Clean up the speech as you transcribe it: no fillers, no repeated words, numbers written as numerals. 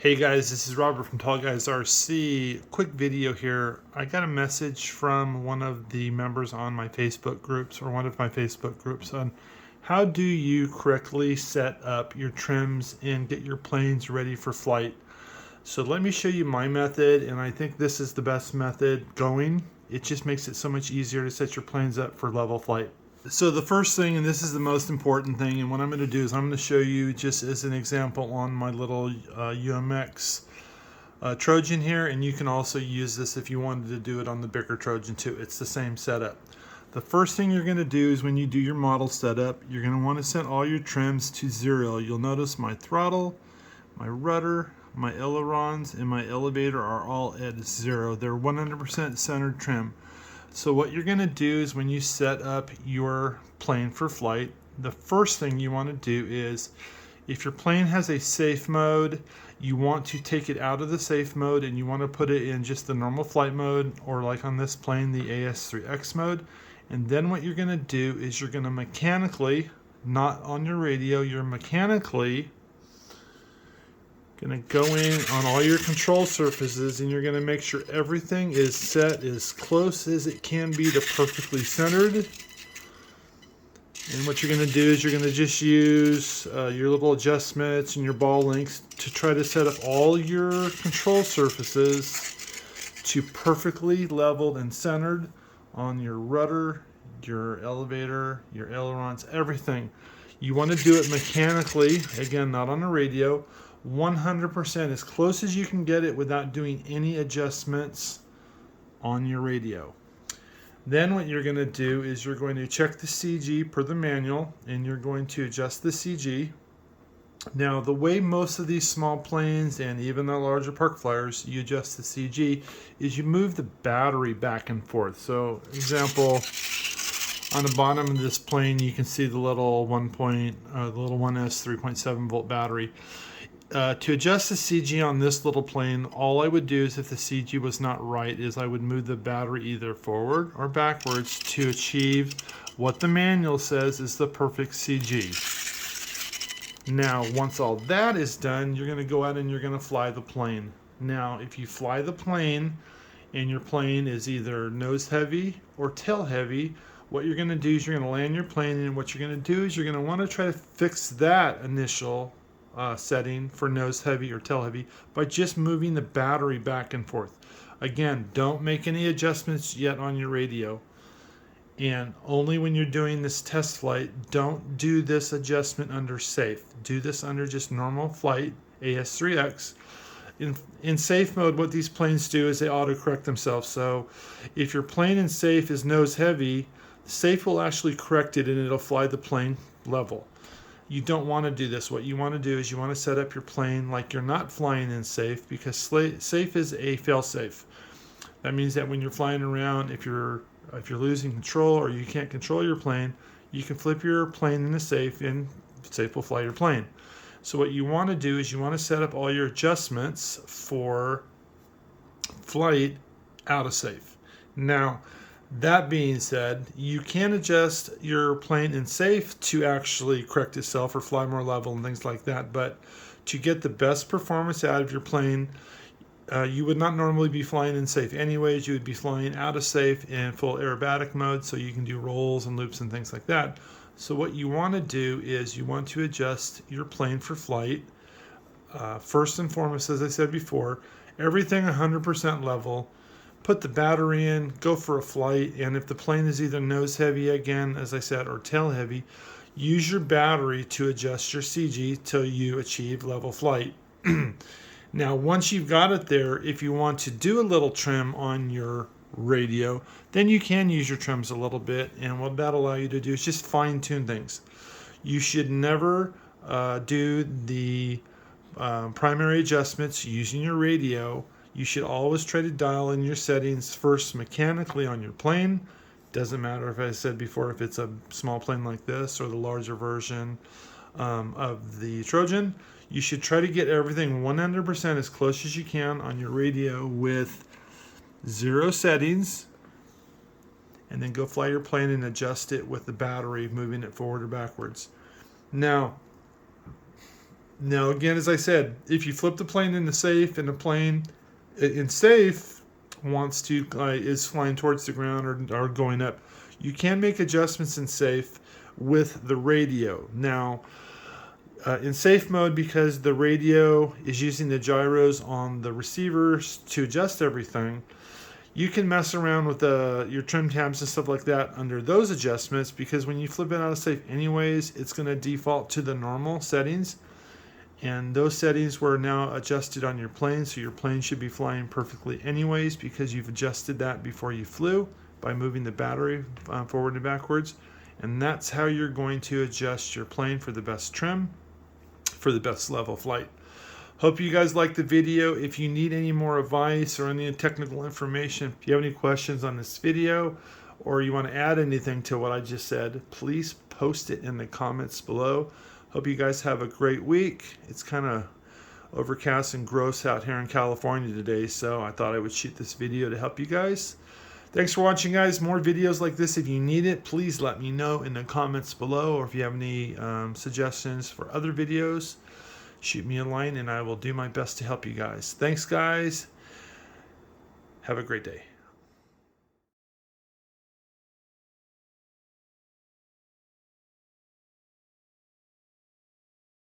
Hey guys, this is Robert from tallguysrc. Quick video here. I got a message from one of the members on my Facebook groups, or one of my Facebook groups, on how do you correctly set up your trims and get your planes ready for flight. So let me show you my method, and I think this is the best method going. It just makes it so much easier to set your planes up for level flight. So the first thing, and this is the most important thing, and what I'm going to do is I'm going to show you just as an example on my little UMX Trojan here, and you can also use this if you wanted to do it on the bigger Trojan too. It's the same setup. The first thing you're going to do is when you do your model setup, you're going to want to set all your trims to 0. You'll notice my throttle, my rudder, my ailerons, and my elevator are all at 0. They're 100% centered trim. So what you're going to do is when you set up your plane for flight, the first thing you want to do is, if your plane has a safe mode, you want to take it out of the safe mode and you want to put it in just the normal flight mode, or like on this plane, the AS3X mode. And then what you're going to do is you're going to mechanically, not on your radio, you're mechanically going to go in on all your control surfaces, and you're going to make sure everything is set as close as it can be to perfectly centered. And what you're going to do is you're going to just use your little adjustments and your ball links to try to set up all your control surfaces to perfectly leveled and centered on your rudder, your elevator, your ailerons, everything. You want to do it mechanically, again, not on a radio. 100% as close as you can get it without doing any adjustments on your radio. Then what you're going to do is you're going to check the CG per the manual, and you're going to adjust the CG. Now, the way most of these small planes and even the larger park flyers you adjust the CG is you move the battery back and forth. So, example, on the bottom of this plane you can see the little 1S 3.7 volt battery. To adjust the CG on this little plane, all I would do is, if the CG was not right, is I would move the battery either forward or backwards to achieve what the manual says is the perfect CG. Now, once all that is done, you're going to go out and you're going to fly the plane. Now, if you fly the plane and your plane is either nose heavy or tail heavy, what you're going to do is you're going to land your plane, and what you're going to do is you're going to want to try to fix that initial setting for nose heavy or tail heavy by just moving the battery back and forth. Again, don't make any adjustments yet on your radio, and only when you're doing this test flight, don't do this adjustment under safe. Do this under just normal flight, AS3X. In safe mode, what these planes do is they auto-correct themselves. So if your plane in safe is nose heavy, safe will actually correct it and it'll fly the plane level. You don't want to do this. What you want to do is you want to set up your plane like you're not flying in safe, because safe is a fail-safe. That means that when you're flying around, if you're losing control or you can't control your plane, you can flip your plane into safe, and safe will fly your plane. So what you want to do is you want to set up all your adjustments for flight out of safe. Now, that being said, you can adjust your plane in safe to actually correct itself or fly more level and things like that. But to get the best performance out of your plane, you would not normally be flying in safe anyways. You would be flying out of safe in full aerobatic mode, so you can do rolls and loops and things like that. So what you want to do is you want to adjust your plane for flight. First and foremost, as I said before, everything 100% level. Put the battery in, go for a flight, and if the plane is either nose heavy, again, as I said, or tail heavy, use your battery to adjust your CG till you achieve level flight. Now, once you've got it there, if you want to do a little trim on your radio, then you can use your trims a little bit, and what that'll allow you to do is just fine-tune things. You should never do the primary adjustments using your radio. You should always try to dial in your settings first mechanically on your plane. Doesn't matter, if I said before, if it's a small plane like this or the larger version of the Trojan. You should try to get everything 100% as close as you can on your radio with 0 settings, and then go fly your plane and adjust it with the battery, moving it forward or backwards. Now, Now, again, as I said, if you flip the plane into safe and the plane in safe wants to is flying towards the ground or going up, you can make adjustments in safe with the radio. Now, in safe mode, because the radio is using the gyros on the receivers to adjust everything, you can mess around with your trim tabs and stuff like that under those adjustments, because when you flip it out of safe anyways, it's going to default to the normal settings. And those settings were now adjusted on your plane, so your plane should be flying perfectly anyways, because you've adjusted that before you flew by moving the battery forward and backwards. And that's how you're going to adjust your plane for the best trim, for the best level flight. Hope you guys liked the video. If you need any more advice or any technical information, if you have any questions on this video, or you want to add anything to what I just said, please post it in the comments below. Hope you guys have a great week. It's kind of overcast and gross out here in California today, so I thought I would shoot this video to help you guys. Thanks for watching, guys. More videos like this, if you need it, please let me know in the comments below, or if you have any suggestions for other videos, shoot me a line and I will do my best to help you guys. Thanks, guys. Have a great day.